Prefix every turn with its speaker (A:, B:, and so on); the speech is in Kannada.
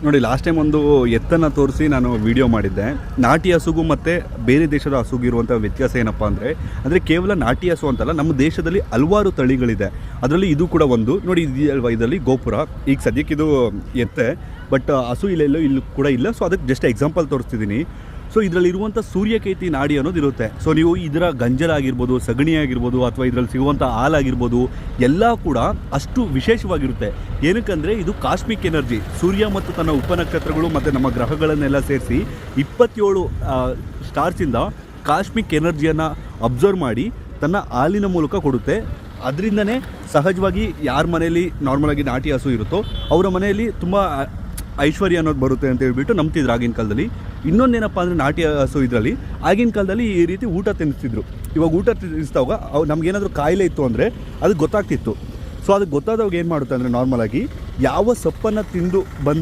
A: ನೋಡಿ, ಲಾಸ್ಟ್ ಟೈಮ್ ಒಂದು ಎತ್ತನ್ನು ತೋರಿಸಿ ನಾನು ವಿಡಿಯೋ ಮಾಡಿದ್ದೆ. ನಾಟಿ ಹಸುಗೂ ಮತ್ತು ಬೇರೆ ದೇಶದ ಹಸುಗೂ ಇರುವಂಥ ವ್ಯತ್ಯಾಸ ಏನಪ್ಪ ಅಂದರೆ ಕೇವಲ ನಾಟಿ ಹಸು ಅಂತಲ್ಲ, ನಮ್ಮ ದೇಶದಲ್ಲಿ ಹಲವಾರು ತಳಿಗಳಿದೆ. ಅದರಲ್ಲಿ ಇದು ಕೂಡ ಒಂದು. ನೋಡಿ, ಇದಲ್ವಾ, ಇದರಲ್ಲಿ ಗೋಪುರ. ಈಗ ಸದ್ಯಕ್ಕೆ ಇದು ಎತ್ತೆ, ಬಟ್ ಹಸು ಇಲ್ಲೂ ಕೂಡ ಇಲ್ಲ. ಸೊ ಅದಕ್ಕೆ ಜಸ್ಟ್ ಎಕ್ಸಾಂಪಲ್ ತೋರಿಸ್ತಿದ್ದೀನಿ. ಸೊ ಇದರಲ್ಲಿರುವಂಥ ಸೂರ್ಯಕೇತಿ ನಾಡಿ ಅನ್ನೋದು ಇರುತ್ತೆ. ಸೊ ನೀವು ಇದರ ಗಂಜಲಾಗಿರ್ಬೋದು, ಸಗಣಿ ಆಗಿರ್ಬೋದು, ಅಥವಾ ಇದರಲ್ಲಿ ಸಿಗುವಂಥ ಹಾಲಾಗಿರ್ಬೋದು, ಎಲ್ಲ ಕೂಡ ಅಷ್ಟು ವಿಶೇಷವಾಗಿರುತ್ತೆ. ಏನಕ್ಕಂದರೆ ಇದು ಕಾಸ್ಮಿಕ್ ಎನರ್ಜಿ. ಸೂರ್ಯ ಮತ್ತು ತನ್ನ ಉಪನಕ್ಷತ್ರಗಳು ಮತ್ತು ನಮ್ಮ ಗ್ರಹಗಳನ್ನೆಲ್ಲ ಸೇರಿಸಿ 27 ಸ್ಟಾರ್ಸಿಂದ ಕಾಸ್ಮಿಕ್ ಎನರ್ಜಿಯನ್ನು ಅಬ್ಸರ್ವ್ ಮಾಡಿ ತನ್ನ ಹಾಲಿನ ಮೂಲಕ ಕೊಡುತ್ತೆ. ಅದರಿಂದನೇ ಸಹಜವಾಗಿ ಯಾರ ಮನೆಯಲ್ಲಿ ನಾರ್ಮಲಾಗಿ ನಾಟಿ ಹಸು ಇರುತ್ತೋ ಅವರ ಮನೆಯಲ್ಲಿ ತುಂಬ ಐಶ್ವರ್ಯ ಅನ್ನೋದು ಬರುತ್ತೆ ಅಂತ ಹೇಳ್ಬಿಟ್ಟು ನಂಬ್ತಿದ್ರು ಆಗಿನ ಕಾಲದಲ್ಲಿ. ಇನ್ನೊಂದೇನಪ್ಪ ಅಂದರೆ ನಾಟಿ ಹಸು ಇದರಲ್ಲಿ ಆಗಿನ ಕಾಲದಲ್ಲಿ ಈ ರೀತಿ ಊಟ ತಿನ್ನಿಸ್ತಿದ್ರು. ಇವಾಗ ಊಟ ತಿನ್ನಿಸಿದಾಗ ನಮಗೇನಾದರೂ ಕಾಯಿಲೆ ಇತ್ತು ಅಂದರೆ ಅದು ಗೊತ್ತಾಗ್ತಿತ್ತು. ಸೊ ಅದಕ್ಕೆ ಗೊತ್ತಾದವಾಗ ಏನು ಮಾಡುತ್ತೆ ಅಂದರೆ ನಾರ್ಮಲಾಗಿ ಯಾವ ಸೊಪ್ಪನ್ನು ತಿಂದು ಬಂದು